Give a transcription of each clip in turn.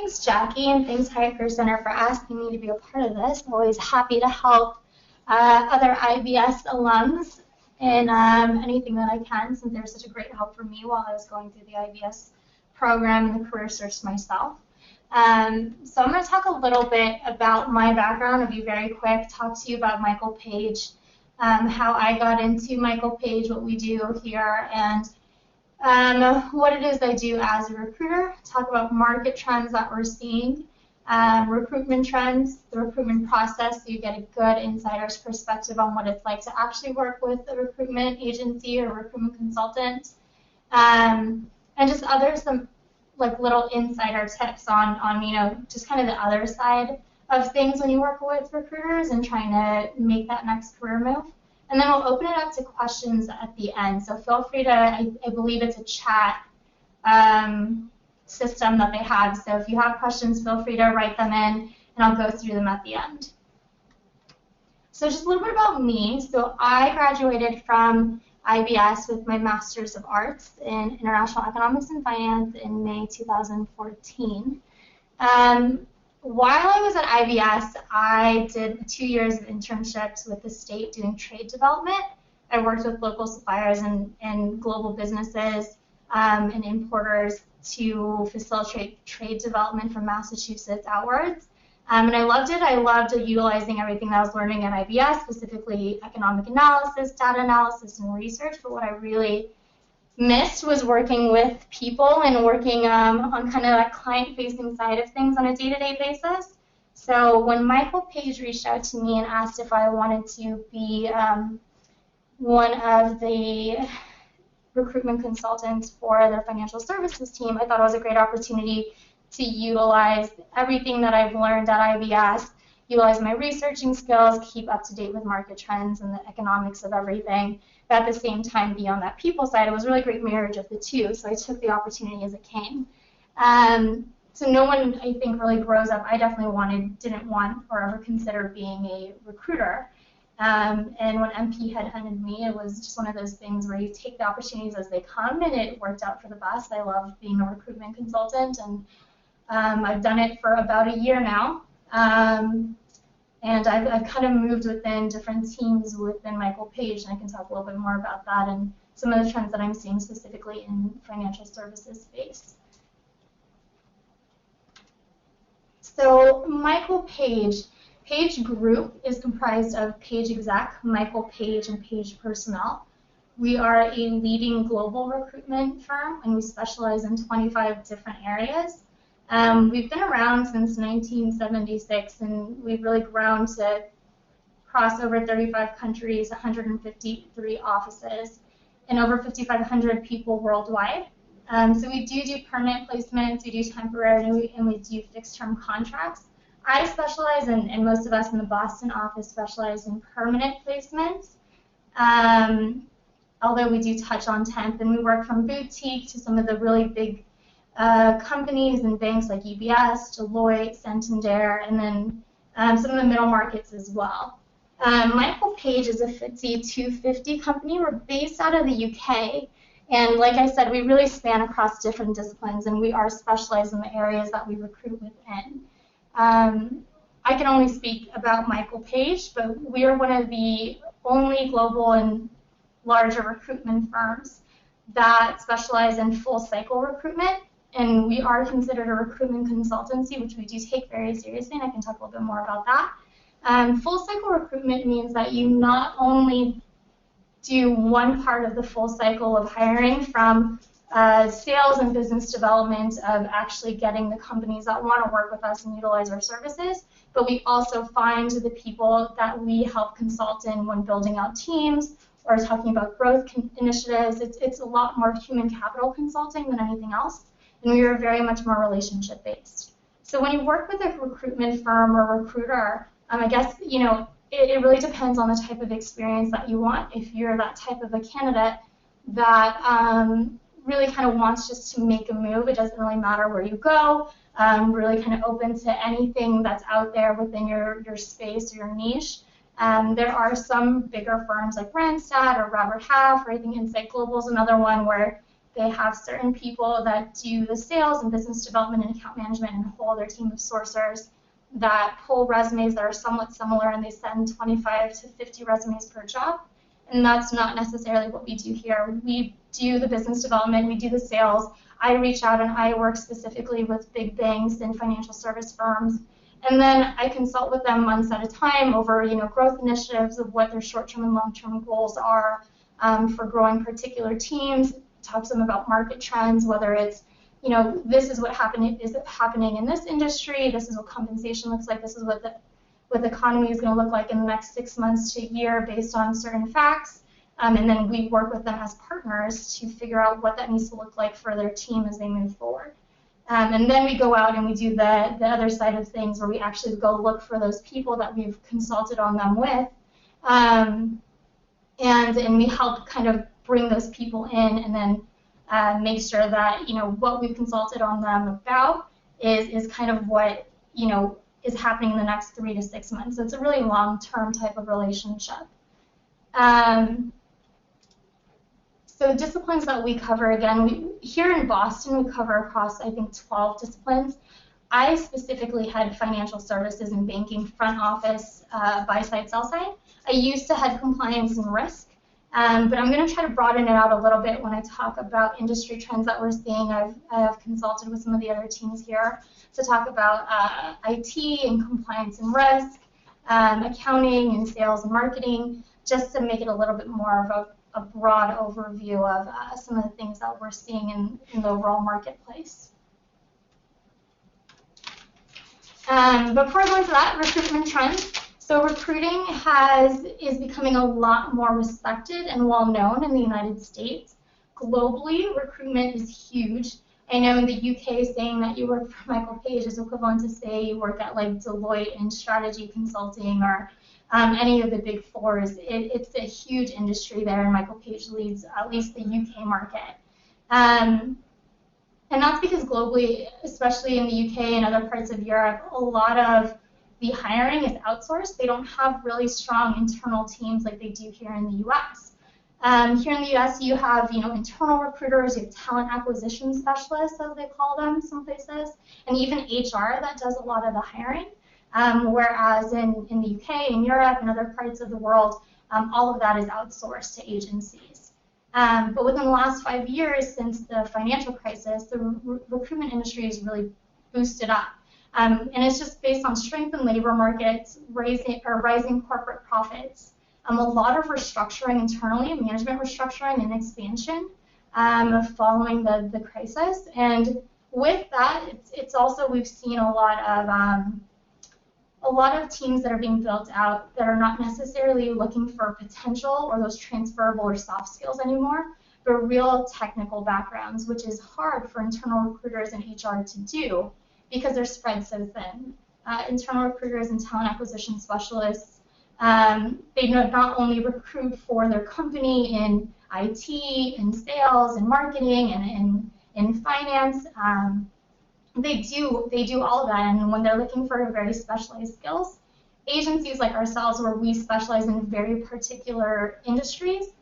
thanks, Jackie, and thanks, Hiatt Career Center, for asking me to be a part of this. I'm always happy to help other IBS alums in anything that I can, since they were such a great help for me while I was going through the IBS program and the career search myself. So I'm going to talk a little bit about my background. I'll be very quick, talk to you about Michael Page, how I got into Michael Page, what we do here, and what it is I do as a recruiter, talk about market trends that we're seeing, recruitment trends, the recruitment process, so you get a good insider's perspective on what it's like to actually work with a recruitment agency or recruitment consultant, and just some like little insider tips on you know, just kind of the other side of things when you work with recruiters and trying to make that next career move. And then we'll open it up to questions at the end. So feel free to, I believe it's a chat system that they have. So if you have questions, feel free to write them in, and I'll go through them at the end. So just a little bit about me. So I graduated from IBS with my Master's of Arts in International Economics and Finance in May 2014. While I was at IBS, I did 2 years of internships with the state doing trade development. I worked with local suppliers and global businesses and importers to facilitate trade development from Massachusetts outwards. And I loved it. I loved utilizing everything that I was learning at IBS, specifically economic analysis, data analysis, and research. But what I really missed was working with people and working on kind of that client-facing side of things on a day-to-day basis. So when Michael Page reached out to me and asked if I wanted to be one of the recruitment consultants for their financial services team, I thought it was a great opportunity to utilize everything that I've learned at IBS, utilize my researching skills, keep up to date with market trends and the economics of everything, but at the same time be on that people side. It was a really great marriage of the two, so I took the opportunity as it came. So no one, I think, really grows up. I definitely didn't want or ever consider being a recruiter. And when MP had hunted me, it was just one of those things where you take the opportunities as they come, and it worked out for the best. I love being a recruitment consultant, and I've done it for about a year now. And I've kind of moved within different teams within Michael Page, and I can talk a little bit more about that and some of the trends that I'm seeing specifically in financial services space. So Michael Page Group is comprised of Page Exec, Michael Page, and Page Personnel. We are a leading global recruitment firm, and we specialize in 25 different areas. We've been around since 1976, and we've really grown to cross over 35 countries, 153 offices, and over 5,500 people worldwide. So we do permanent placements, we do temporary, and we do fixed-term contracts. I specialize, and most of us in the Boston office specialize in permanent placements, although we do touch on temp, and we work from boutique to some of the really big companies and banks like UBS, Deloitte, Santander, and then some of the middle markets as well. Michael Page is a FTSE 250 company. We're based out of the UK, and like I said, we really span across different disciplines, and we are specialized in the areas that we recruit within. I can only speak about Michael Page, but we are one of the only global and larger recruitment firms that specialize in full cycle recruitment. And we are considered a recruitment consultancy, which we do take very seriously, and I can talk a little bit more about that. Full cycle recruitment means that you not only do one part of the full cycle of hiring, from sales and business development of actually getting the companies that want to work with us and utilize our services, but we also find the people that we help consult in when building out teams or talking about growth initiatives. It's a lot more human capital consulting than anything else. And we are very much more relationship-based. So when you work with a recruitment firm or recruiter, I guess, you know, it really depends on the type of experience that you want. If you're that type of a candidate that really kind of wants just to make a move, it doesn't really matter where you go, really kind of open to anything that's out there within your space or your niche. There are some bigger firms like Randstad or Robert Half, or I think Insight Global is another one where They have certain people that do the sales and business development and account management and a whole other team of sourcers that pull resumes that are somewhat similar, and they send 25 to 50 resumes per job. And that's not necessarily what we do here. We do the business development, we do the sales. I reach out and I work specifically with big banks and financial service firms. And then I consult with them months at a time over, growth initiatives of what their short-term and long-term goals are for growing particular teams. Talk to them about market trends, whether it's, this is what is happening in this industry. This is what compensation looks like. This is what the economy is going to look like in the next 6 months to a year based on certain facts. And then we work with them as partners to figure out what that needs to look like for their team as they move forward. And then we go out and we do the other side of things where we actually go look for those people that we've consulted on them with. And we help kind of bring those people in and then make sure that, what we've consulted on them about is kind of what, is happening in the next 3 to 6 months. So it's a really long-term type of relationship. So disciplines that we cover, again, here in Boston, we cover across, I think, 12 disciplines. I specifically head financial services and banking, front office, buy-side, sell-side. I used to head compliance and risk, but I'm going to try to broaden it out a little bit when I talk about industry trends that we're seeing. I've consulted with some of the other teams here to talk about IT and compliance and risk, accounting and sales and marketing, just to make it a little bit more of a broad overview of some of the things that we're seeing in the overall marketplace. Before I go into that, recruitment trends. So recruiting is becoming a lot more respected and well known in the United States. Globally, recruitment is huge. I know in the UK, saying that you work for Michael Page is equivalent to say you work at like Deloitte in strategy consulting or any of the big fours. It's a huge industry there, and Michael Page leads at least the UK market. And that's because globally, especially in the UK and other parts of Europe, a lot of the hiring is outsourced. They don't have really strong internal teams like they do here in the US. Here in the US, you have internal recruiters, you have talent acquisition specialists, as they call them some places, and even HR that does a lot of the hiring. Whereas in the UK, in Europe, and other parts of the world, all of that is outsourced to agencies. But within the last 5 years, since the financial crisis, the recruitment industry has really boosted up. And it's just based on strength in labor markets, rising corporate profits, a lot of restructuring internally, management restructuring and expansion following the crisis. And with that, it's also, we've seen a lot of teams that are being built out that are not necessarily looking for potential or those transferable or soft skills anymore, but real technical backgrounds, which is hard for internal recruiters and HR to do because they're spread so thin. Internal recruiters and talent acquisition specialists, they not only recruit for their company in IT, in sales, in marketing, and in finance. They do all of that, and when they're looking for very specialized skills, agencies like ourselves, where we specialize in very particular industries,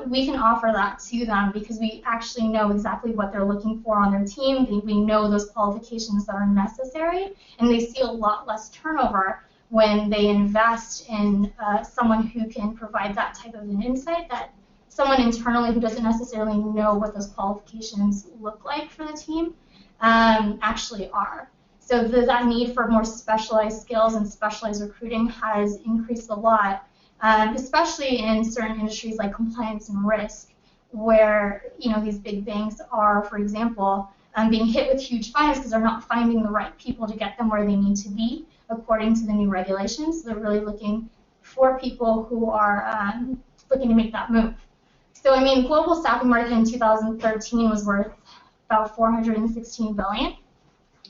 we can offer that to them because we actually know exactly what they're looking for on their team. We know those qualifications that are necessary, and they see a lot less turnover when they invest in someone who can provide that type of an insight that someone internally who doesn't necessarily know what those qualifications look like for the team actually are. So that need for more specialized skills and specialized recruiting has increased a lot, especially in certain industries like compliance and risk, where these big banks are, for example, being hit with huge fines because they're not finding the right people to get them where they need to be according to the new regulations. So they're really looking for people who are looking to make that move. So global staffing market in 2013 was worth about $416 billion.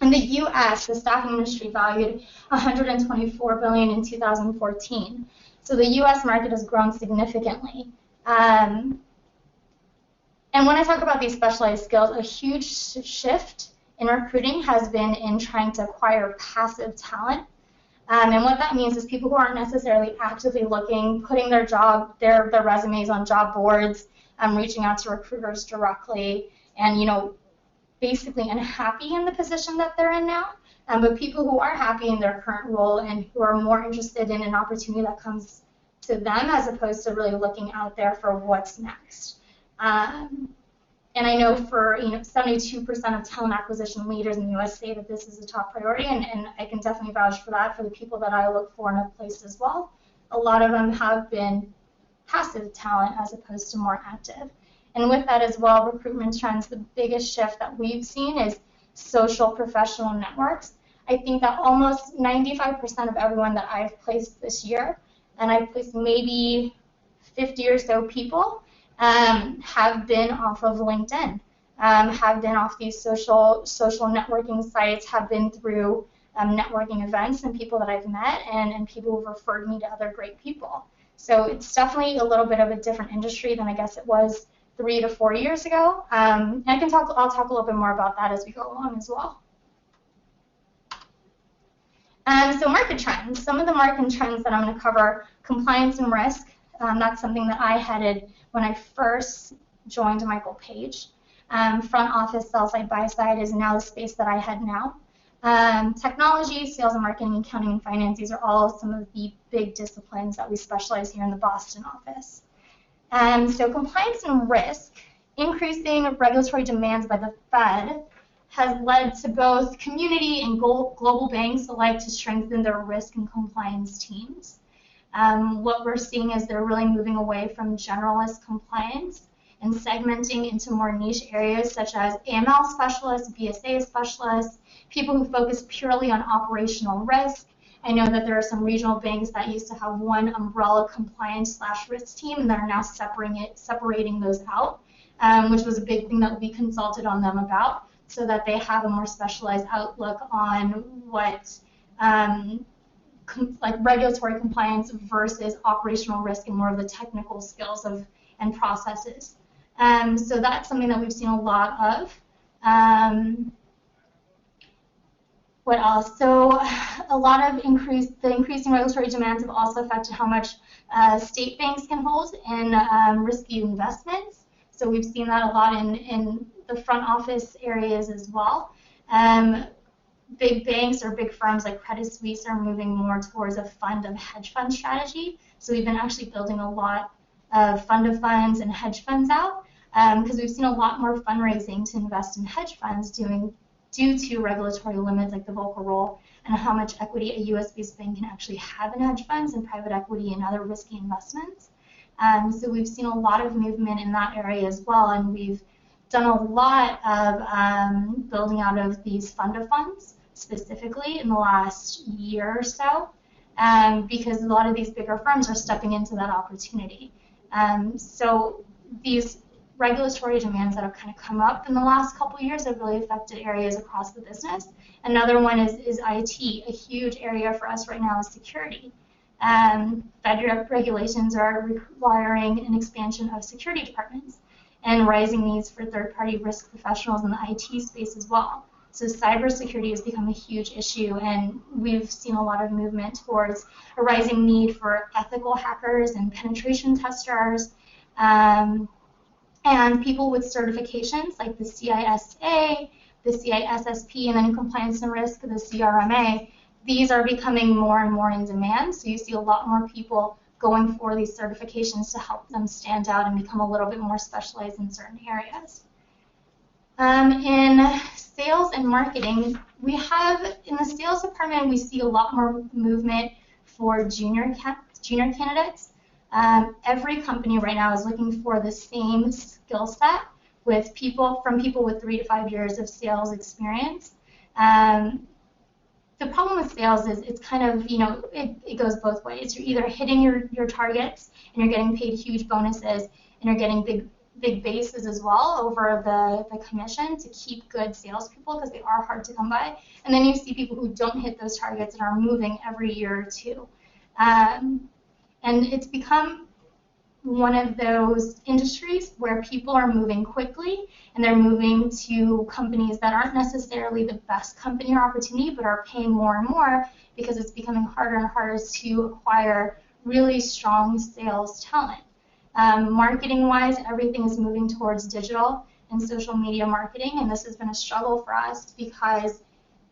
In the U.S., the staffing industry valued $124 billion in 2014. So the U.S. market has grown significantly. And when I talk about these specialized skills, a huge shift in recruiting has been in trying to acquire passive talent. And what that means is people who aren't necessarily actively looking, putting their resumes on job boards, reaching out to recruiters directly, and basically unhappy in the position that they're in now. But people who are happy in their current role and who are more interested in an opportunity that comes to them as opposed to really looking out there for what's next. And I know for 72% of talent acquisition leaders in the U.S. say that this is a top priority, and I can definitely vouch for that for the people that I look for in a place as well. A lot of them have been passive talent as opposed to more active. And with that as well, recruitment trends, the biggest shift that we've seen is social professional networks. I think that almost 95% of everyone that I've placed this year, and I've placed maybe 50 or so people, have been off of LinkedIn, have been off these social networking sites, have been through networking events and people that I've met and people who've referred me to other great people. So it's definitely a little bit of a different industry than I guess it was 3 to 4 years ago. And I'll talk a little bit more about that as we go along as well. So market trends. Some of the market trends that I'm going to cover: compliance and risk. That's something that I headed when I first joined Michael Page. Front office, sell side, buy side is now the space that I head now. Technology, sales and marketing, accounting and finance, these are all some of the big disciplines that we specialize here in the Boston office. So compliance and risk, increasing regulatory demands by the Fed has led to both community and global banks alike to strengthen their risk and compliance teams. What we're seeing is they're really moving away from generalist compliance and segmenting into more niche areas such as AML specialists, BSA specialists, people who focus purely on operational risk. I know that there are some regional banks that used to have one umbrella compliance/risk team, and they're now separating those out, which was a big thing that we consulted on them about, so that they have a more specialized outlook on what like regulatory compliance versus operational risk and more of the technical skills and processes. So that's something that we've seen a lot of. What else? So a lot of the increasing regulatory demands have also affected how much state banks can hold in risky investments. So we've seen that a lot in the front office areas as well. Big banks or big firms like Credit Suisse are moving more towards a fund of hedge fund strategy. So we've been actually building a lot of fund of funds and hedge funds out because we've seen a lot more fundraising to invest in hedge funds due to regulatory limits like the Volcker rule and how much equity a US-based bank can actually have in hedge funds and private equity and other risky investments. So we've seen a lot of movement in that area as well, and we've done a lot of building out of these fund of funds specifically in the last year or so because a lot of these bigger firms are stepping into that opportunity. So these regulatory demands that have kind of come up in the last couple of years have really affected areas across the business. Another one is IT. A huge area for us right now is security. Federal regulations are requiring an expansion of security departments and rising needs for third-party risk professionals in the IT space as well. So cybersecurity has become a huge issue, and we've seen a lot of movement towards a rising need for ethical hackers and penetration testers, and people with certifications like the CISA, the CISSP, and then compliance and risk, the CRMA. These are becoming more and more in demand, so you see a lot more people going for these certifications to help them stand out and become a little bit more specialized in certain areas. In sales and marketing, we have, in the sales department, we see a lot more movement for junior candidates. Every company right now is looking for the same skill set with people with 3 to 5 years of sales experience. The problem with sales is it's kind of, it goes both ways. You're either hitting your targets and you're getting paid huge bonuses and you're getting big bases as well over the commission to keep good salespeople because they are hard to come by. And then you see people who don't hit those targets and are moving every year or two. And it's become one of those industries where people are moving quickly and they're moving to companies that aren't necessarily the best company or opportunity but are paying more and more because it's becoming harder and harder to acquire really strong sales talent. Marketing-wise, everything is moving towards digital and social media marketing, and this has been a struggle for us because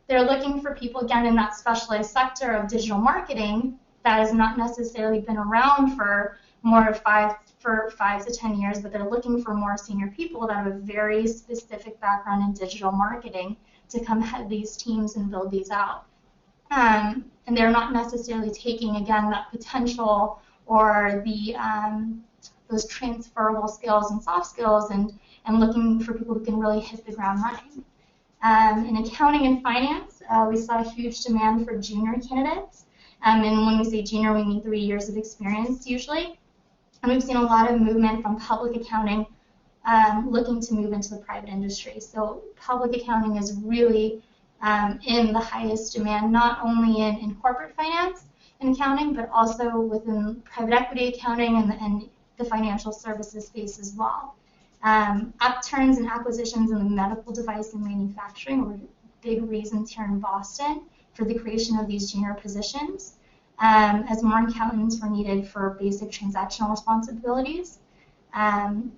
they're looking for people, again, in that specialized sector of digital marketing that has not necessarily been around for more of 5 to 10 years, but they're looking for more senior people that have a very specific background in digital marketing to come head these teams and build these out. And they're not necessarily taking, again, that potential or the those transferable skills and soft skills and looking for people who can really hit the ground running. In accounting and finance, we saw a huge demand for junior candidates. And when we say junior, we mean 3 years of experience usually. And we've seen a lot of movement from public accounting looking to move into the private industry. So public accounting is really in the highest demand, not only in corporate finance and accounting, but also within private equity accounting and the financial services space as well. Upturns and acquisitions in the medical device and manufacturing were big reasons here in Boston for the creation of these junior positions, as more accountants were needed for basic transactional responsibilities,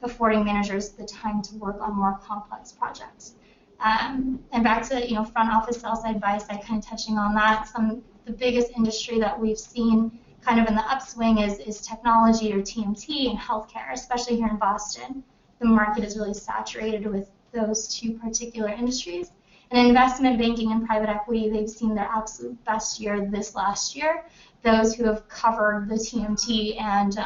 affording managers the time to work on more complex projects. And back to front office, sell side, buy side, kind of touching on that. The biggest industry that we've seen kind of in the upswing is technology or TMT and healthcare, especially here in Boston. The market is really saturated with those two particular industries. And investment banking and private equity, they've seen their absolute best year this last year. Those who have covered the TMT and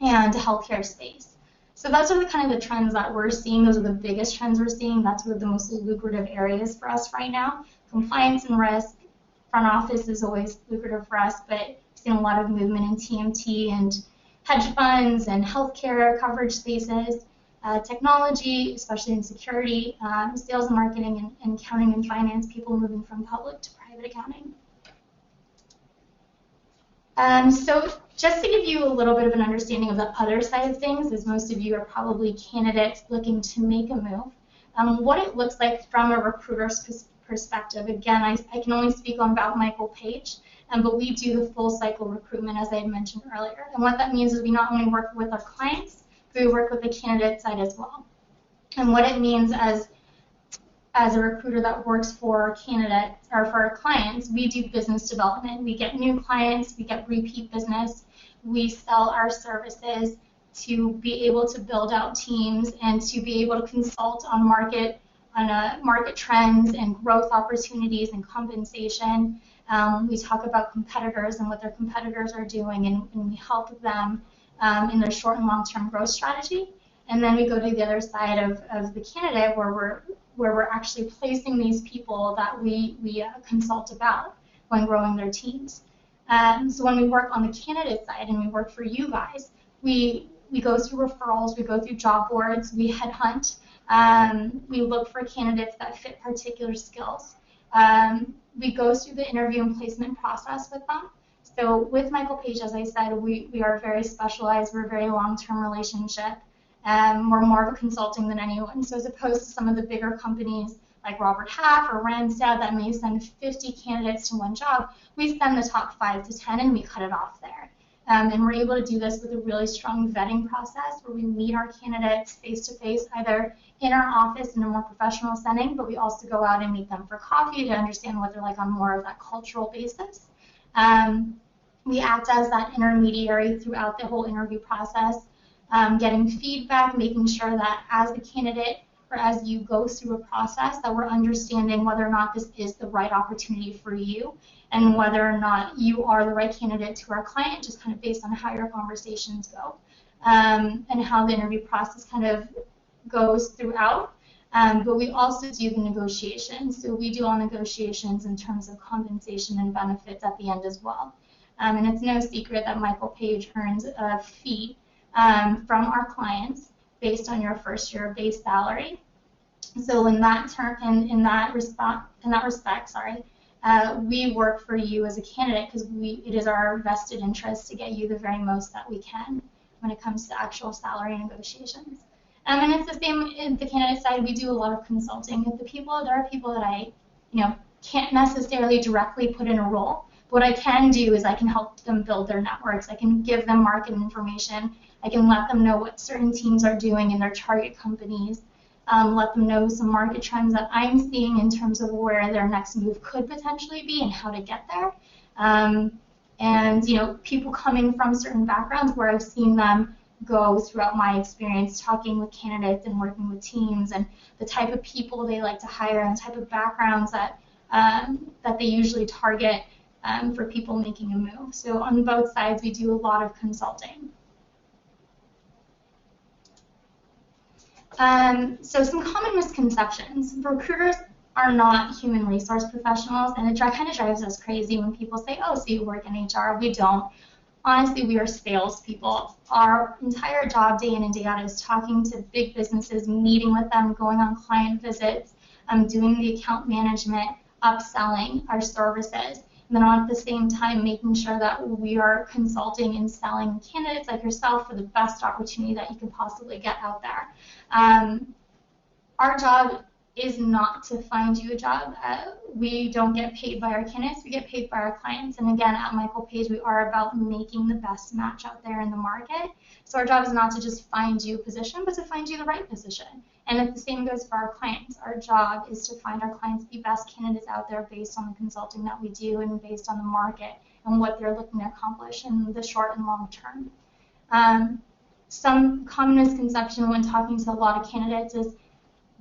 healthcare space. So those are the kind of the trends that we're seeing. Those are the biggest trends we're seeing. That's what the most lucrative areas for us right now. Compliance and risk, front office is always lucrative for us, but we've seen a lot of movement in TMT and hedge funds and healthcare coverage spaces, technology, especially in security, sales and marketing and accounting and finance, people moving from public to private accounting. So just to give you a little bit of an understanding of the other side of things, as most of you are probably candidates looking to make a move, what it looks like from a recruiter's perspective. Again, I can only speak on about Michael Page, but we do the full cycle recruitment, as I had mentioned earlier. And what that means is we not only work with our clients, but we work with the candidate side as well. And what it means as a recruiter that works for candidates or for our clients, we do business development. We get new clients, we get repeat business, we sell our services to be able to build out teams and to be able to consult on market trends and growth opportunities and compensation. We talk about competitors and what their competitors are doing, and we help them in their short and long-term growth strategy. And then we go to the other side of the candidate where we're actually placing these people that we consult about when growing their teams. So when we work on the candidate side and we work for you guys, we go through referrals, we go through job boards, we headhunt, we look for candidates that fit particular skills. We go through the interview and placement process with them. So with Michael Page, as I said, we are very specialized, we're a very long-term relationship. We're more of a consulting than anyone. So as opposed to some of the bigger companies like Robert Half or Randstad that may send 50 candidates to one job, we send the top 5 to 10 and we cut it off there. And we're able to do this with a really strong vetting process where we meet our candidates face-to-face, either in our office in a more professional setting, but we also go out and meet them for coffee to understand what they're like on more of that cultural basis. We act as that intermediary throughout the whole interview process, getting feedback, making sure that as the candidate or as you go through a process that we're understanding whether or not this is the right opportunity for you and whether or not you are the right candidate to our client, just kind of based on how your conversations go and how the interview process kind of goes throughout. But we also do the negotiations. So we do all negotiations in terms of compensation and benefits at the end as well. And it's no secret that Michael Page earns a fee from our clients based on your first year base salary. So in that respect, we work for you as a candidate because it is our vested interest to get you the very most that we can when it comes to actual salary negotiations. And it's the same in the candidate side. We do a lot of consulting. There are people that I can't necessarily directly put in a role, What I can do is I can help them build their networks. I can give them market information. I can let them know what certain teams are doing in their target companies. Let them know some market trends that I'm seeing in terms of where their next move could potentially be and how to get there. And people coming from certain backgrounds where I've seen them go throughout my experience talking with candidates and working with teams, and the type of people they like to hire and the type of backgrounds that they usually target for people making a move. So on both sides, we do a lot of consulting. So some common misconceptions. Recruiters are not human resource professionals, and it kind of drives us crazy when people say, oh, so you work in HR. We don't. Honestly, we are salespeople. Our entire job day in and day out is talking to big businesses, meeting with them, going on client visits, doing the account management, upselling our services, and then at the same time making sure that we are consulting and selling candidates like yourself for the best opportunity that you can possibly get out there. Our job is not to find you a job. We don't get paid by our candidates, we get paid by our clients. And again, at Michael Page, we are about making the best match out there in the market. So our job is not to just find you a position, but to find you the right position. And the same goes for our clients. Our job is to find our clients the best candidates out there based on the consulting that we do and based on the market and what they're looking to accomplish in the short and long term. Some common misconception when talking to a lot of candidates is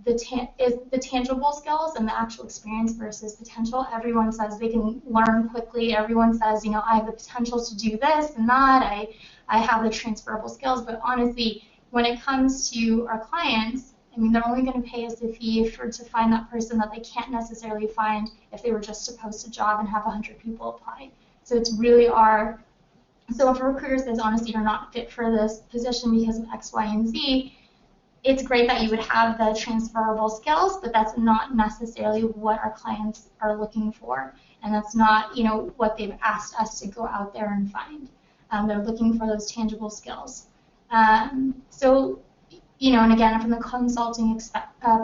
the tangible skills and the actual experience versus potential. Everyone says they can learn quickly. Everyone says, I have the potential to do this and that. I have the transferable skills. But honestly, when it comes to our clients, they're only going to pay us a fee to find that person that they can't necessarily find if they were just to post a job and have 100 people apply. So it's really so if a recruiter says, honestly, you're not fit for this position because of X, Y, and Z, it's great that you would have the transferable skills, but that's not necessarily what our clients are looking for, and that's not, what they've asked us to go out there and find. They're looking for those tangible skills. So, and again, from the consulting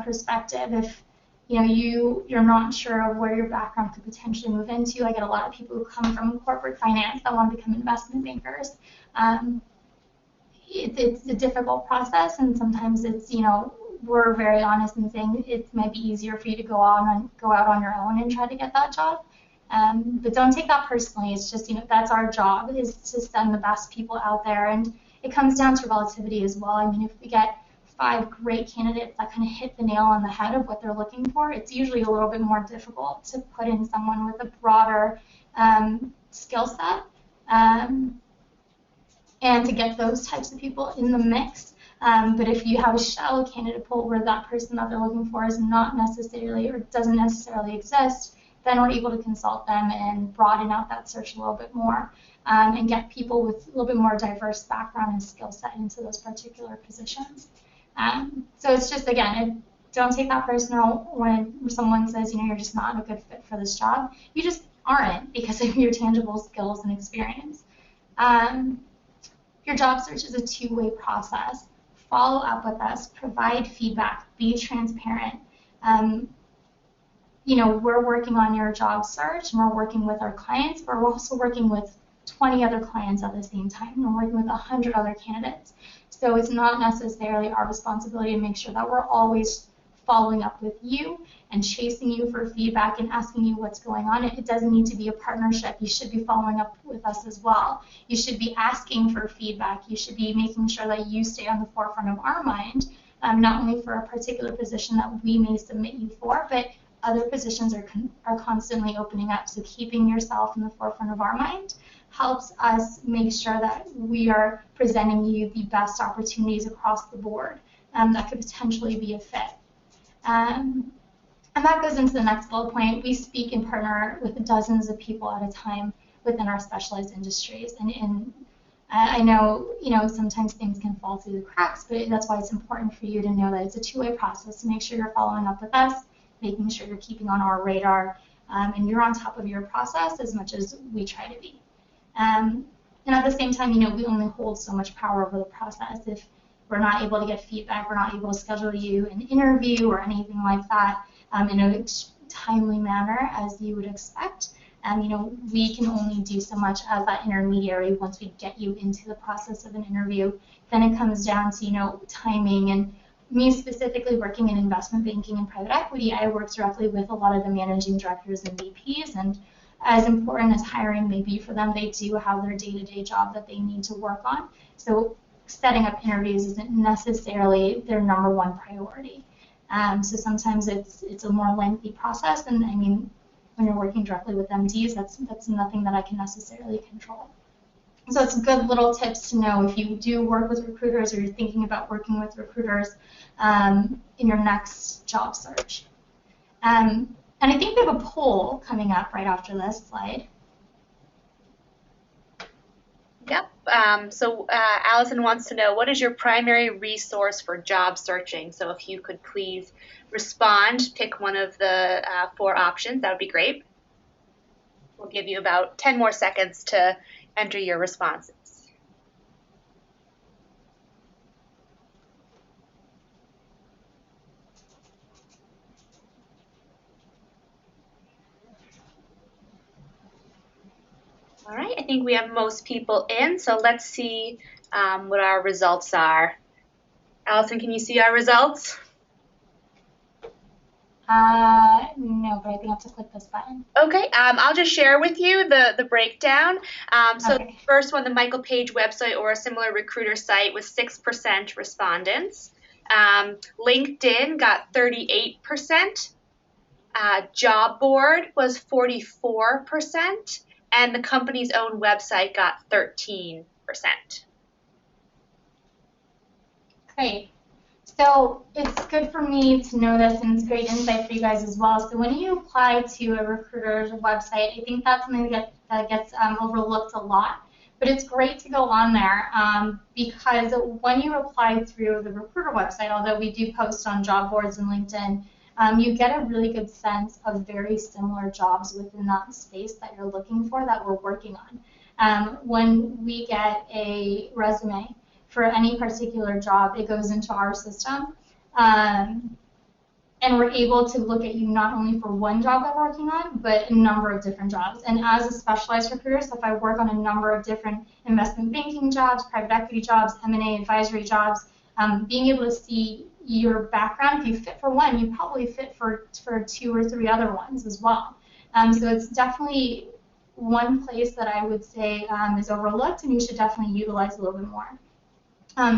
perspective, if you're not sure of where your background could potentially move into, I get a lot of people who come from corporate finance that want to become investment bankers. It's a difficult process, and sometimes it's, we're very honest in saying it might be easier for you to go out on your own and try to get that job. But don't take that personally. It's just, that's our job, is to send the best people out there, and it comes down to relativity as well. If we get 5 great candidates that kind of hit the nail on the head of what they're looking for, it's usually a little bit more difficult to put in someone with a broader skill set. And to get those types of people in the mix. But if you have a shallow candidate pool where that person that they're looking for is not necessarily or doesn't necessarily exist, then we're able to consult them and broaden out that search a little bit more and get people with a little bit more diverse background and skill set into those particular positions. So it's just, again, don't take that personal when someone says, you're just not a good fit for this job. You just aren't because of your tangible skills and experience. Your job search is a two-way process. Follow up with us, provide feedback, be transparent. We're working on your job search, and we're working with our clients, but we're also working with 20 other clients at the same time. We're working with 100 other candidates. So it's not necessarily our responsibility to make sure that we're always following up with you and chasing you for feedback and asking you what's going on. It doesn't need to be a partnership. You should be following up with us as well. You should be asking for feedback. You should be making sure that you stay on the forefront of our mind, not only for a particular position that we may submit you for, but other positions are constantly opening up. So keeping yourself in the forefront of our mind helps us make sure that we are presenting you the best opportunities across the board that could potentially be a fit. And that goes into the next bullet point. We speak and partner with dozens of people at a time within our specialized industries. And I know, sometimes things can fall through the cracks, but that's why it's important for you to know that it's a two-way process to make sure you're following up with us, making sure you're keeping on our radar, and you're on top of your process as much as we try to be. And at the same time, we only hold so much power over the process. If we're not able to get feedback, we're not able to schedule you an interview or anything like that in a timely manner as you would expect, You know, we can only do so much as that intermediary once we get you into the process of an interview. Then it comes down to, you know, timing. And me specifically working in investment banking and private equity, I work directly with a lot of the managing directors and VPs, and as important as hiring may be for them, they do have their day-to-day job that they need to work on. So setting up interviews isn't necessarily their number one priority. So sometimes it's a more lengthy process, and I mean, when you're working directly with MDs, that's nothing that I can necessarily control. So it's good little tips to know if you do work with recruiters or you're thinking about working with recruiters in your next job search. And I think we have a poll coming up right after this slide. Yep. So Allison wants to know, what is your primary resource for job searching? So if you could please respond, pick one of the 4 options, that would be great. We'll give you about 10 more seconds to enter your responses. All right, I think we have most people in, so let's see what our results are. Allison, can you see our results? No, but I think I have to click this button. Okay, I'll just share with you the breakdown. So Okay. The first one, the Michael Page website or a similar recruiter site, was 6% respondents. LinkedIn got 38%. Job board was 44%. And the company's own website got 13%. Great. So it's good for me to know this, and it's great insight for you guys as well. So when you apply to a recruiter's website, I think that's something that gets overlooked a lot. But it's great to go on there because when you apply through the recruiter website, although we do post on job boards and LinkedIn, you get a really good sense of very similar jobs within that space that you're looking for that we're working on. When we get a resume for any particular job, it goes into our system, and we're able to look at you not only for one job that we're working on, but a number of different jobs. And as a specialized recruiter, so if I work on a number of different investment banking jobs, private equity jobs, M&A advisory jobs, being able to see your background, if you fit for one, you probably fit for 2 or 3 other ones as well. So it's definitely one place that I would say is overlooked, and you should definitely utilize a little bit more.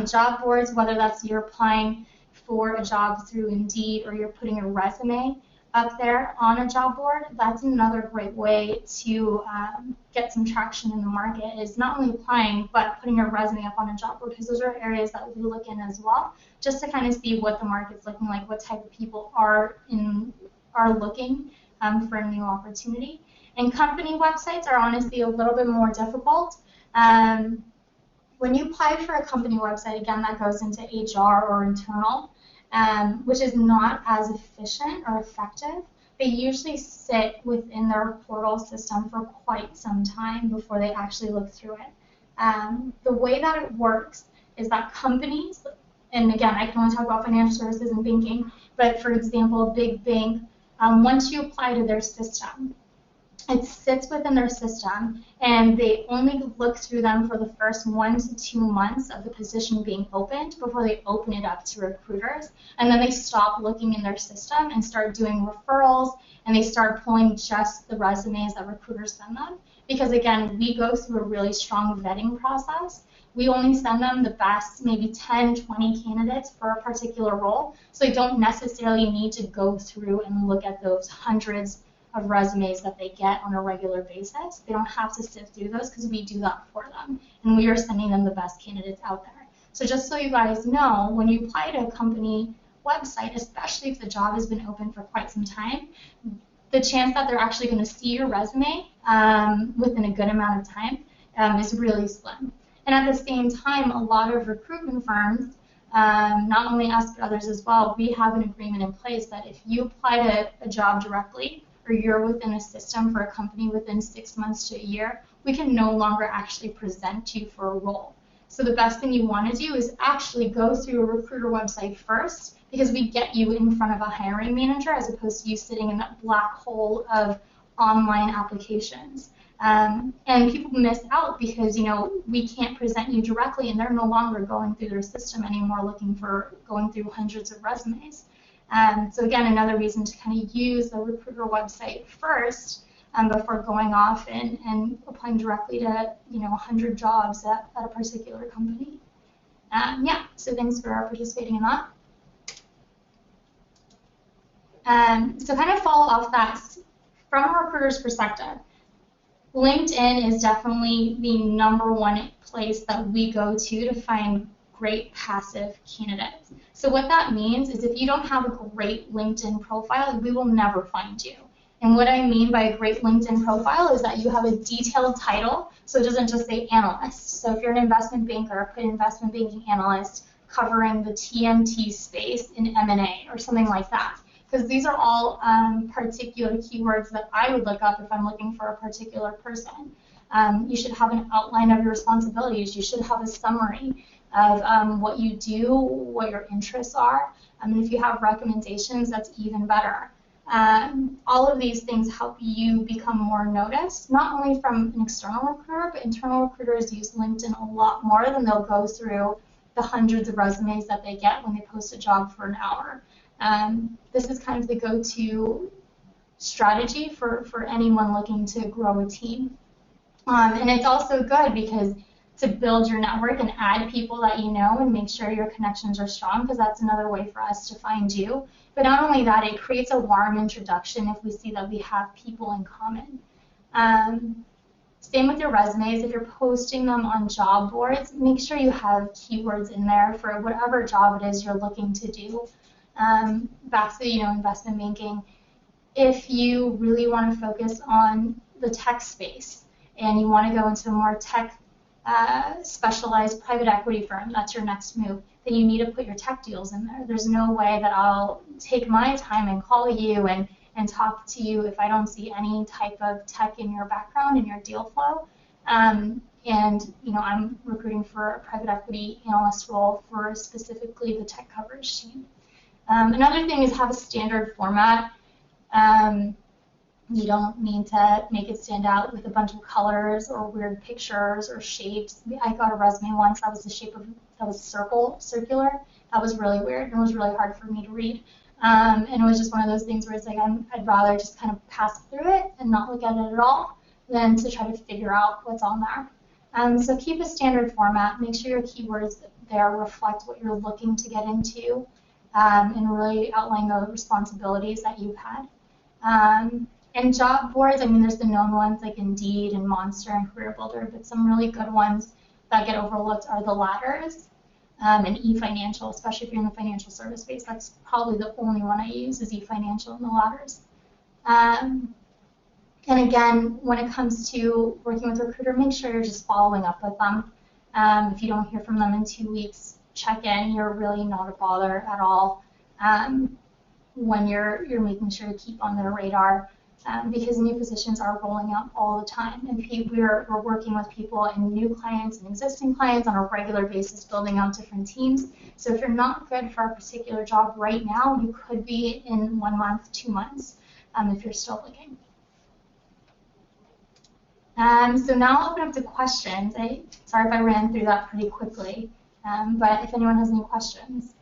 Job boards, whether that's you're applying for a job through Indeed or you're putting a resume up there on a job board, that's another great way to get some traction in the market, is not only applying but putting your resume up on a job board, because those are areas that we look in as well, just to kind of see what the market's looking like, what type of people are looking for a new opportunity. And company websites are honestly a little bit more difficult. When you apply for a company website, again, that goes into HR or internal, which is not as efficient or effective. They usually sit within their portal system for quite some time before they actually look through it. The way that it works is that companies, and again, I can only talk about financial services and banking, but for example, a big bank, once you apply to their system, it sits within their system, and they only look through them for the first 1 to 2 months of the position being opened before they open it up to recruiters. And then they stop looking in their system and start doing referrals, and they start pulling just the resumes that recruiters send them. Because again, we go through a really strong vetting process. We only send them the best, maybe 10, 20 candidates for a particular role, so they don't necessarily need to go through and look at those hundreds of resumes that they get on a regular basis. They don't have to sift through those because we do that for them, and we are sending them the best candidates out there. So just so you guys know, when you apply to a company website, especially if the job has been open for quite some time, the chance that they're actually going to see your resume within a good amount of time is really slim. And at the same time, a lot of recruitment firms, not only us but others as well, we have an agreement in place that if you apply to a job directly, or you're within a system for a company within 6 months to a year, we can no longer actually present you for a role. So the best thing you want to do is actually go through a recruiter website first, because we get you in front of a hiring manager as opposed to you sitting in that black hole of online applications. And people miss out because, we can't present you directly, and they're no longer going through their system anymore going through hundreds of resumes. So again, another reason to kind of use the recruiter website first before going off and applying directly to 100 jobs at a particular company. So thanks for participating in that. So kind of follow off that, from a recruiter's perspective, LinkedIn is definitely the #1 place that we go to find great passive candidates. So what that means is if you don't have a great LinkedIn profile, we will never find you. And what I mean by a great LinkedIn profile is that you have a detailed title, so it doesn't just say analyst. So if you're an investment banker, put investment banking analyst covering the TMT space in M&A or something like that. Because these are all particular keywords that I would look up if I'm looking for a particular person. You should have an outline of your responsibilities. You should have a summary of what you do, what your interests are. And if you have recommendations, that's even better. All of these things help you become more noticed, not only from an external recruiter, but internal recruiters use LinkedIn a lot more than they'll go through the hundreds of resumes that they get when they post a job for an hour. This is kind of the go-to strategy for anyone looking to grow a team. And it's also good because to build your network and add people that you know and make sure your connections are strong, because that's another way for us to find you. But not only that, it creates a warm introduction if we see that we have people in common. Same with your resumes. If you're posting them on job boards, make sure you have keywords in there for whatever job it is you're looking to do. Back to investment banking. If you really want to focus on the tech space and you want to go into a more tech specialized private equity firm, that's your next move, then you need to put your tech deals in there. There's no way that I'll take my time and call you and talk to you if I don't see any type of tech in your background, in your deal flow. And I'm recruiting for a private equity analyst role for specifically the tech coverage team. Another thing is have a standard format. You don't need to make it stand out with a bunch of colors or weird pictures or shapes. I got a resume once that was the shape of, that was circular. That was really weird and it was really hard for me to read. And it was just one of those things where it's like I'd rather just kind of pass through it and not look at it at all than to try to figure out what's on there. So keep a standard format. Make sure your keywords there reflect what you're looking to get into, and really outline the responsibilities that you've had. And job boards, there's the known ones like Indeed and Monster and Career Builder, but some really good ones that get overlooked are the Ladders and eFinancial, especially if you're in the financial service space. That's probably the only one I use is eFinancial and the Ladders. And again, when it comes to working with a recruiter, make sure you're just following up with them. If you don't hear from them in 2 weeks, check in. You're really not a bother at all when you're making sure to keep on their radar. Because new positions are rolling out all the time, and we're working with people and new clients and existing clients on a regular basis, building out different teams. So if you're not good for a particular job right now, you could be in 1 month, 2 months, if you're still looking. So now I'll open up to questions. Sorry if I ran through that pretty quickly, but if anyone has any questions.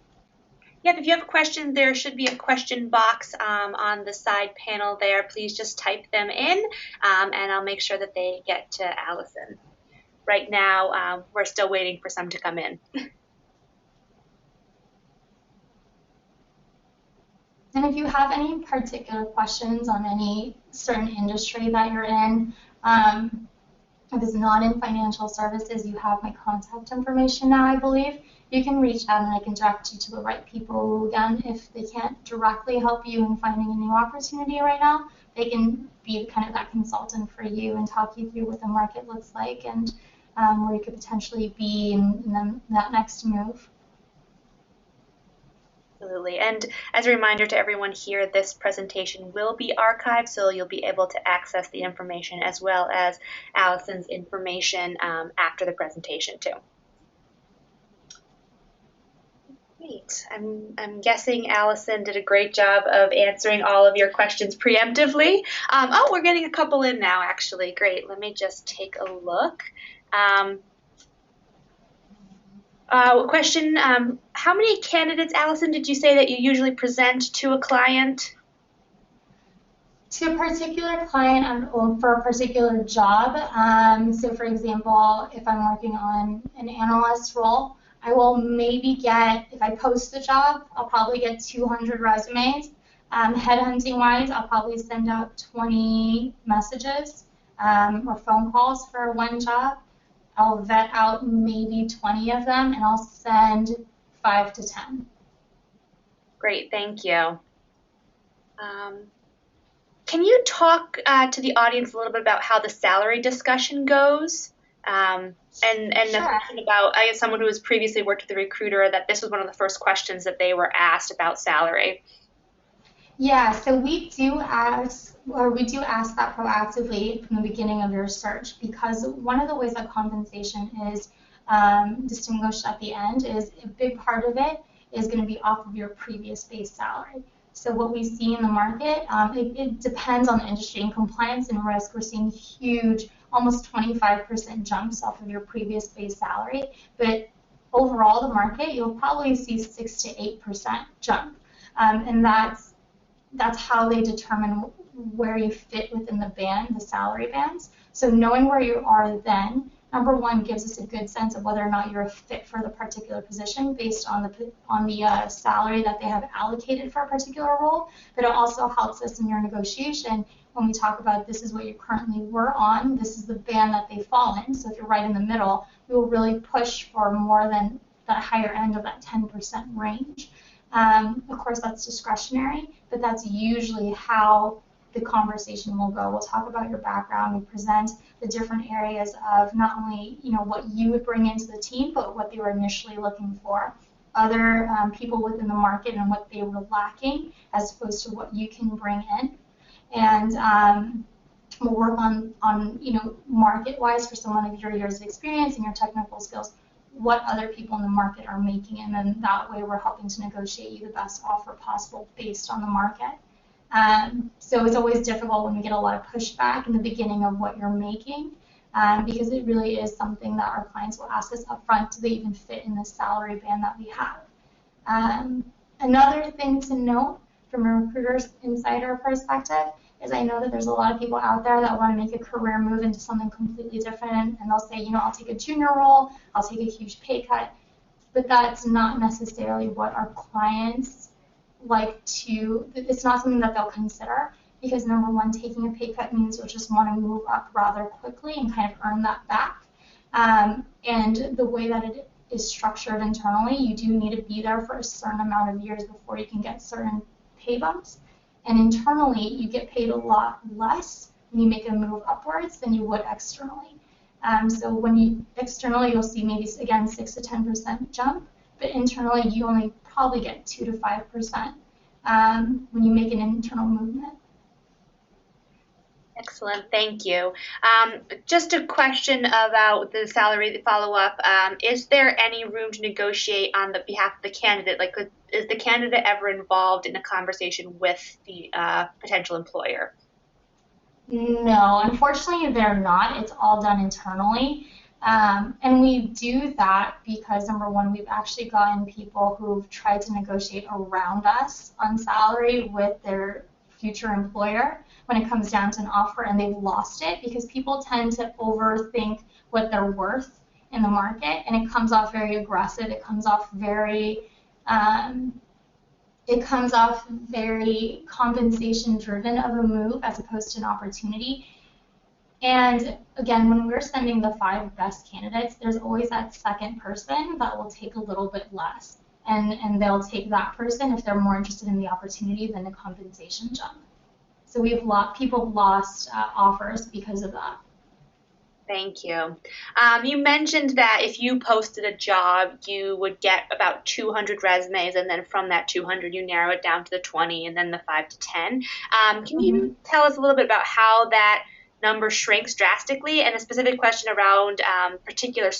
Yep, if you have a question, there should be a question box on the side panel there. Please just type them in, and I'll make sure that they get to Allison. Right now, we're still waiting for some to come in. And if you have any particular questions on any certain industry that you're in, if it's not in financial services, you have my contact information now, I believe. You can reach out and I can direct you to the right people. Again, if they can't directly help you in finding a new opportunity right now, they can be kind of that consultant for you and talk you through what the market looks like and where you could potentially be in that next move. Absolutely. And as a reminder to everyone here, this presentation will be archived, so you'll be able to access the information as well as Allison's information after the presentation too. Great. I'm guessing Allison did a great job of answering all of your questions preemptively. Oh, we're getting a couple in now, actually. Great. Let me just take a look. Question, how many candidates, Allison, did you say that you usually present to a client? To a particular client for a particular job. So for example, if I'm working on an analyst role, I will maybe get, if I post the job, I'll probably get 200 resumes. Headhunting wise, I'll probably send out 20 messages or phone calls for one job. I'll vet out maybe 20 of them, and I'll send 5 to 10. Great, thank you. Can you talk to the audience a little bit about how the salary discussion goes? And sure. A question about, I guess, someone who has previously worked with a recruiter, that this was one of the first questions that they were asked about salary. Yeah, so we do ask that proactively from the beginning of your search, because one of the ways that compensation is distinguished at the end is a big part of it is going to be off of your previous base salary. So what we see in the market, it depends on the industry. In compliance and risk, we're seeing huge, almost 25% jumps off of your previous base salary. But overall, the market, you'll probably see 6 to 8% jump. And that's how they determine where you fit within the band, the salary bands. So knowing where you are then, number one, gives us a good sense of whether or not you're a fit for the particular position based on the salary that they have allocated for a particular role. But it also helps us in your negotiation when we talk about this is what you currently were on, this is the band that they fall in. So if you're right in the middle, we will really push for more than the higher end of that 10% range. Of course, that's discretionary, but that's usually how the conversation will go. We'll talk about your background. We present the different areas of not only what you would bring into the team, but what they were initially looking for, other people within the market and what they were lacking, as opposed to what you can bring in. And we'll work on market-wise for someone of your years of experience and your technical skills, what other people in the market are making, and then that way we're helping to negotiate you the best offer possible based on the market. So it's always difficult when we get a lot of pushback in the beginning of what you're making, because it really is something that our clients will ask us up front, do they even fit in the salary band that we have? Another thing to note from a recruiter's insider perspective is I know that there's a lot of people out there that want to make a career move into something completely different, and they'll say, I'll take a junior role, I'll take a huge pay cut, but that's not necessarily what our clients like to, it's not something that they'll consider, because number one, taking a pay cut means you'll just want to move up rather quickly and kind of earn that back. And the way that it is structured internally, you do need to be there for a certain amount of years before you can get certain pay bumps. And internally, you get paid a lot less when you make a move upwards than you would externally. So when you externally, you'll see maybe, again, 6 to 10% jump, but internally, you only probably get 2 to 5% when you make an internal movement. Excellent, thank you. Just a question about the salary follow-up. Is there any room to negotiate on the behalf of the candidate? Like, is the candidate ever involved in a conversation with the potential employer? No, unfortunately, they're not. It's all done internally. And we do that because, number one, we've actually gotten people who've tried to negotiate around us on salary with their future employer when it comes down to an offer, and they've lost it because people tend to overthink what they're worth in the market, and it comes off very aggressive. It comes off very compensation driven of a move as opposed to an opportunity. And again, when we're sending the 5 best candidates, there's always that second person that will take a little bit less, and they'll take that person if they're more interested in the opportunity than the compensation jump. So people have lost offers because of that. Thank you. You mentioned that if you posted a job, you would get about 200 resumes, and then from that 200, you narrow it down to the 20, and then the 5 to 10. Can you tell us a little bit about how that number shrinks drastically, and a specific question around particular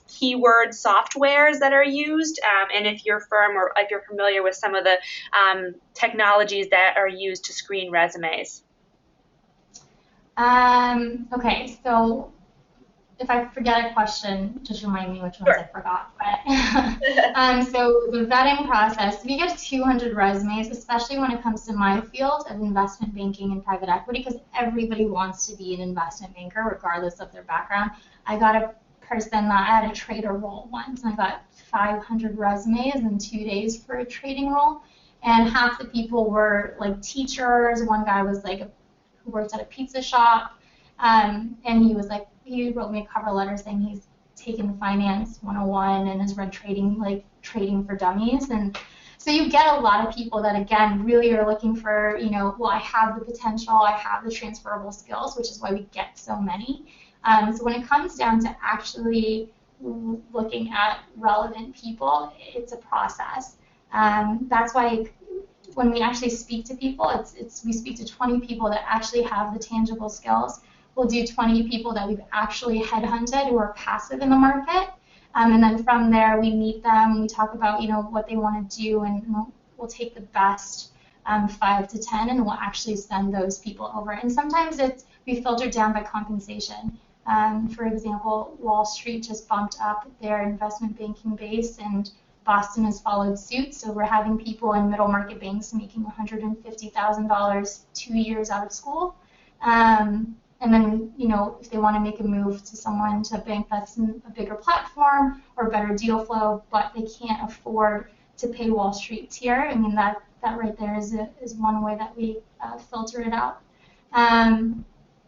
keyword softwares that are used, and if your firm or if you're familiar with some of the technologies that are used to screen resumes. Okay, so if I forget a question, just remind me which ones I forgot. But, so the vetting process, we get 200 resumes, especially when it comes to my field of investment banking and private equity, because everybody wants to be an investment banker regardless of their background. I got a person that I had a trader role once, and I got 500 resumes in 2 days for a trading role, and half the people were like teachers. One guy was like who worked at a pizza shop, and he wrote me a cover letter saying he's taken Finance 101 and has read Trading for Dummies. And so you get a lot of people that, again, really are looking for, well, I have the potential, I have the transferable skills, which is why we get so many. So when it comes down to actually looking at relevant people, it's a process. That's why when we actually speak to people, we speak to 20 people that actually have the tangible skills. We'll do 20 people that we've actually headhunted who are passive in the market, and then from there we meet them, we talk about what they want to do, and we'll take the best 5 to 10, and we'll actually send those people over. And sometimes we filter down by compensation. For example, Wall Street just bumped up their investment banking base, and Boston has followed suit. So we're having people in middle market banks making $150,000 2 years out of school. And then, if they want to make a move to a bank that's in a bigger platform or better deal flow, but they can't afford to pay Wall Street tier, I mean, that right there is one way that we filter it out.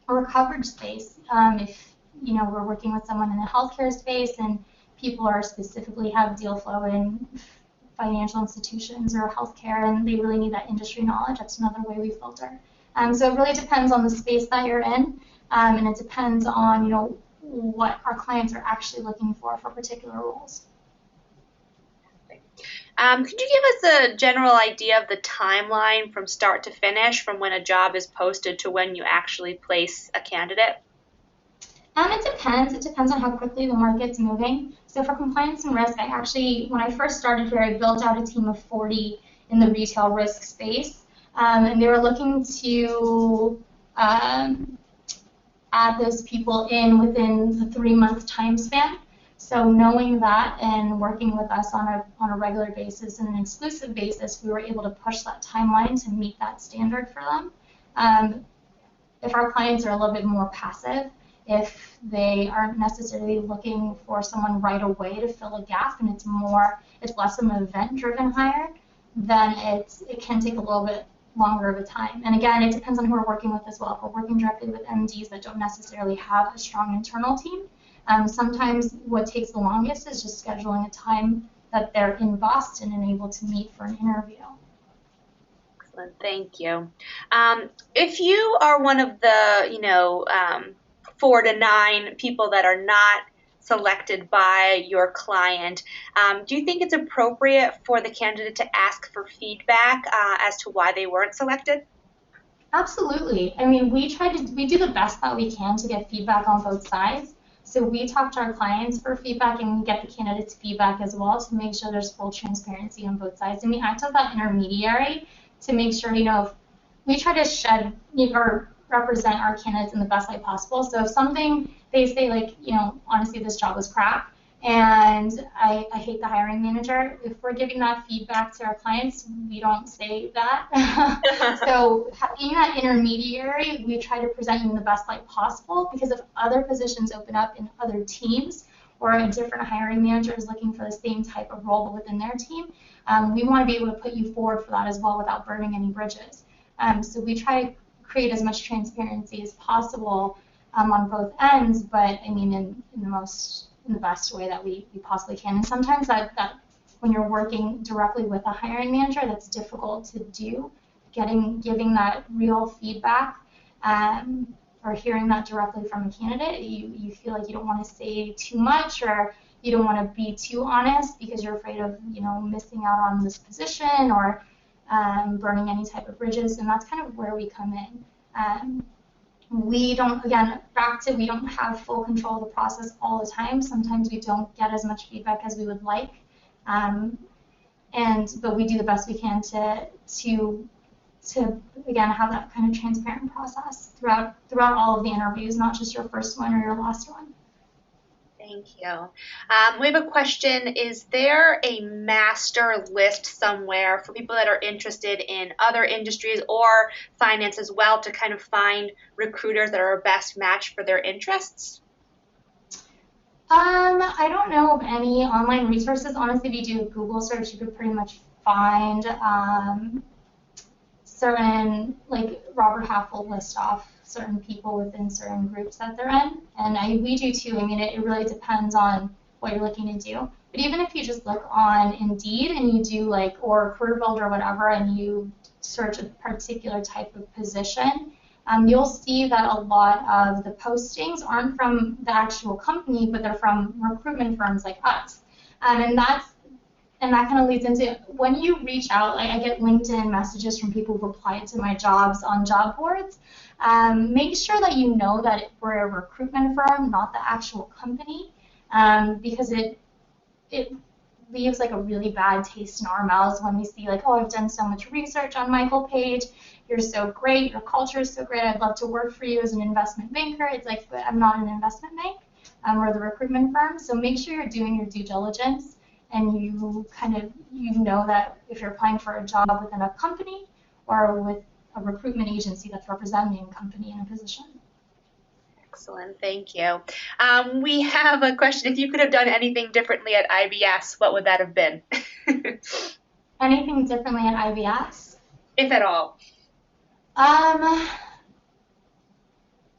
Or coverage space. If, we're working with someone in the healthcare space and people are specifically have deal flow in financial institutions or healthcare and they really need that industry knowledge, that's another way we filter. So it really depends on the space that you're in, and it depends on what our clients are actually looking for particular roles. Could you give us a general idea of the timeline from start to finish, from when a job is posted to when you actually place a candidate? It depends. It depends on how quickly the market's moving. So for compliance and risk, when I first started here, I built out a team of 40 in the retail risk space. And they were looking to add those people in within the 3-month time span. So knowing that and working with us on a regular basis and an exclusive basis, we were able to push that timeline to meet that standard for them. If our clients are a little bit more passive, if they aren't necessarily looking for someone right away to fill a gap and it's less of an event-driven hire, then it can take a little bit longer of a time. And again, it depends on who we're working with as well. If we're working directly with MDs that don't necessarily have a strong internal team, sometimes what takes the longest is just scheduling a time that they're in Boston and able to meet for an interview. Excellent, thank you. If you are one of the 4 to 9 people that are not selected by your client, do you think it's appropriate for the candidate to ask for feedback as to why they weren't selected? Absolutely. I mean, we do the best that we can to get feedback on both sides. So we talk to our clients for feedback, and we get the candidates' feedback as well to make sure there's full transparency on both sides. And we act as that intermediary to make sure, if we try to shed or represent our candidates in the best light possible. So if something they say, like, honestly, this job was crap, and I hate the hiring manager, if we're giving that feedback to our clients, we don't say that. So being that intermediary, we try to present you in the best light possible, because if other positions open up in other teams or a different hiring manager is looking for the same type of role but within their team, we want to be able to put you forward for that as well without burning any bridges. So we try to create as much transparency as possible on both ends, but I mean in the best way that we possibly can. And sometimes that when you're working directly with a hiring manager, that's difficult to do. Giving that real feedback or hearing that directly from a candidate, you feel like you don't want to say too much, or you don't want to be too honest because you're afraid of missing out on this position or burning any type of bridges, and that's kind of where we come in. we don't, again, back to we don't have full control of the process all the time. Sometimes we don't get as much feedback as we would like, but we do the best we can to again have that kind of transparent process throughout all of the interviews, not just your first one or your last one. Thank you. We have a question. Is there a master list somewhere for people that are interested in other industries or finance as well to kind of find recruiters that are a best match for their interests? I don't know of any online resources. Honestly, if you do a Google search, you could pretty much find certain, like Robert Half will list off certain people within certain groups that they're in, and we do too. I mean, it really depends on what you're looking to do. But even if you just look on Indeed and you do or Career Builder or whatever, and you search a particular type of position, you'll see that a lot of the postings aren't from the actual company, but they're from recruitment firms like us. And that kind of leads into when you reach out, I get LinkedIn messages from people who've applied to my jobs on job boards. Make sure that you know that we're a recruitment firm, not the actual company, because it leaves a really bad taste in our mouths when we see oh, I've done so much research on Michael Page, you're so great, your culture is so great, I'd love to work for you as an investment banker. It's but I'm not an investment bank, we're the recruitment firm. So make sure you're doing your due diligence and you know that if you're applying for a job within a company or with a recruitment agency that's representing a company in a position. Excellent, thank you. We have a question. If you could have done anything differently at IBS, what would that have been? Anything differently at IBS? If at all.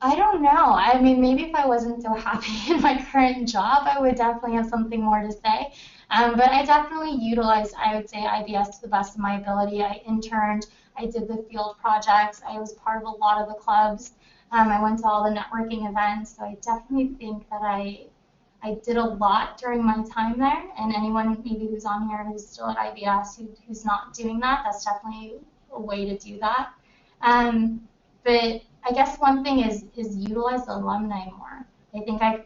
I don't know. I mean, maybe if I wasn't so happy in my current job, I would definitely have something more to say. But I definitely utilized, I would say, IBS to the best of my ability. I interned, I did the field projects, I was part of a lot of the clubs, I went to all the networking events, so I definitely think that I did a lot during my time there, and anyone maybe who's on here who's still at IBS who's not doing that, that's definitely a way to do that. But I guess one thing is utilize the alumni more. I think I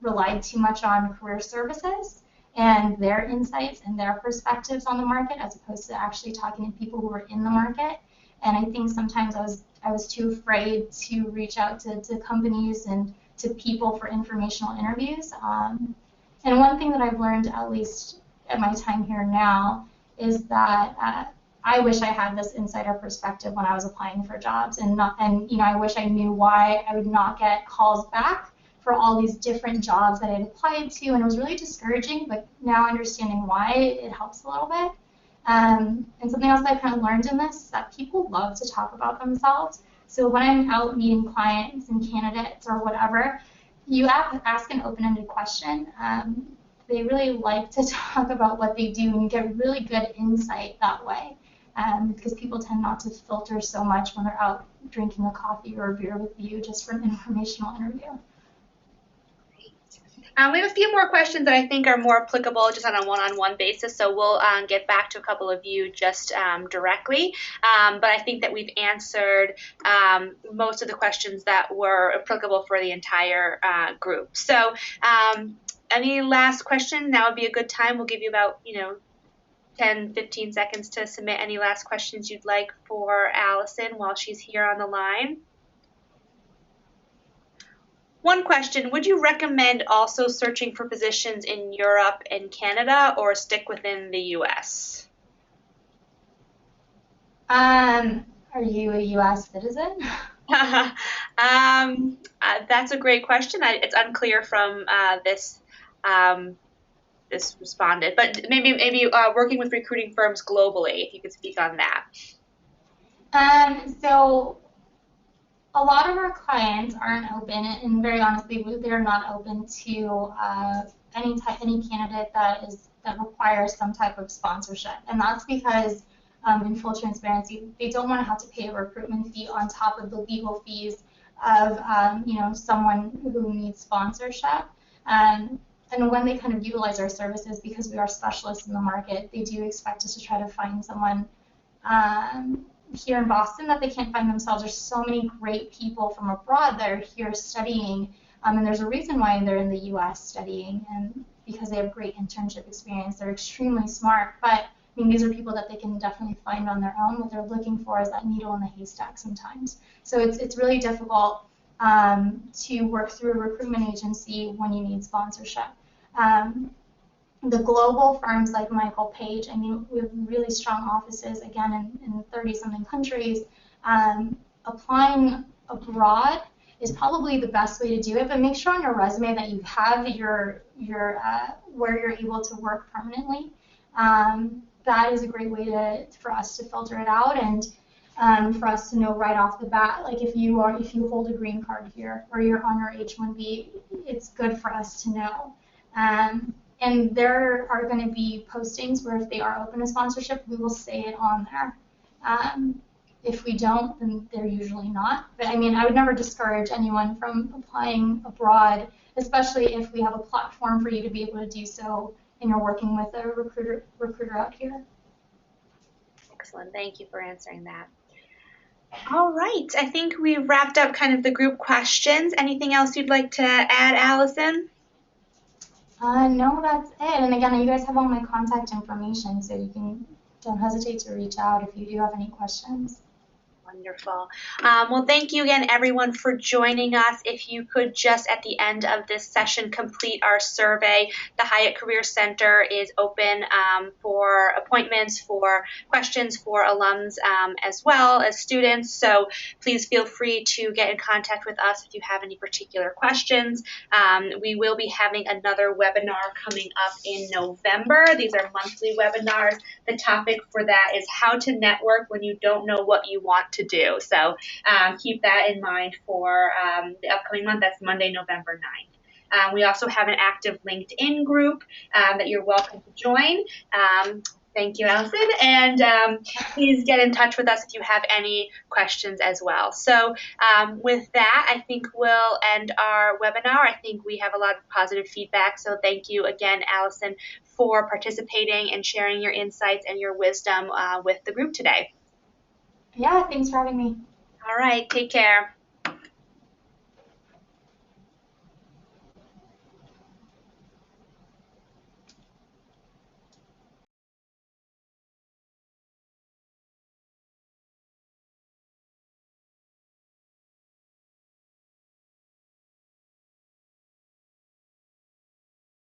relied too much on career services and their insights and their perspectives on the market as opposed to actually talking to people who were in the market. And I think sometimes I was too afraid to reach out to companies and to people for informational interviews. And one thing that I've learned, at least at my time here now, is that I wish I had this insider perspective when I was applying for jobs, and I wish I knew why I would not get calls back for all these different jobs that I'd applied to, and it was really discouraging. But now understanding why, it helps a little bit. And something else that I've kind of learned in this is that people love to talk about themselves. So when I'm out meeting clients and candidates or whatever, you ask an open-ended question. They really like to talk about what they do, and you get really good insight that way. Because people tend not to filter so much when they're out drinking a coffee or a beer with you just for an informational interview. Great. We have a few more questions that I think are more applicable just on a one-on-one basis, so we'll get back to a couple of you just directly. But I think that we've answered most of the questions that were applicable for the entire group. So any last question? Now would be a good time. We'll give you about 10, 15 seconds to submit any last questions you'd like for Allison while she's here on the line. One question, would you recommend also searching for positions in Europe and Canada or stick within the US? Are you a US citizen? That's a great question. It's unclear from this responded, but maybe working with recruiting firms globally, if you could speak on that. So a lot of our clients aren't open, and very honestly, they're not open to any candidate that requires some type of sponsorship, and that's because, in full transparency, they don't want to have to pay a recruitment fee on top of the legal fees of someone who needs sponsorship. And when they kind of utilize our services, because we are specialists in the market, they do expect us to try to find someone here in Boston that they can't find themselves. There's so many great people from abroad that are here studying, and there's a reason why they're in the U.S. studying, and because they have great internship experience. They're extremely smart, but I mean, these are people that they can definitely find on their own. What they're looking for is that needle in the haystack sometimes. So it's really difficult to work through a recruitment agency when you need sponsorship. The global firms like Michael Page, I mean, we have really strong offices, again, in 30-something countries. Applying abroad is probably the best way to do it, but make sure on your resume that you have your where you're able to work permanently. That is a great way for us to filter it out, and for us to know right off the bat, like if you hold a green card here or you're on your H-1B, it's good for us to know. And there are going to be postings where if they are open to sponsorship, we will say it on there. If we don't, then they're usually not. But I mean, I would never discourage anyone from applying abroad, especially if we have a platform for you to be able to do so and you're working with a recruiter out here. Excellent. Thank you for answering that. All right. I think we've wrapped up kind of the group questions. Anything else you'd like to add, Allison? No, that's it. And again, you guys have all my contact information, so don't hesitate to reach out if you do have any questions. Wonderful. Well, thank you again, everyone, for joining us. If you could just at the end of this session complete our survey. The Hiatt Career Center is open for appointments, for questions for alums as well as students. So please feel free to get in contact with us if you have any particular questions. We will be having another webinar coming up in November. These are monthly webinars. The topic for that is how to network when you don't know what you want to do. So keep that in mind for the upcoming month. That's Monday, November 9th. We also have an active LinkedIn group that you're welcome to join. Thank you, Allison. And please get in touch with us if you have any questions as well. So with that, I think we'll end our webinar. I think we have a lot of positive feedback. So thank you again, Allison, for participating and sharing your insights and your wisdom with the group today. Yeah, thanks for having me. All right, take care.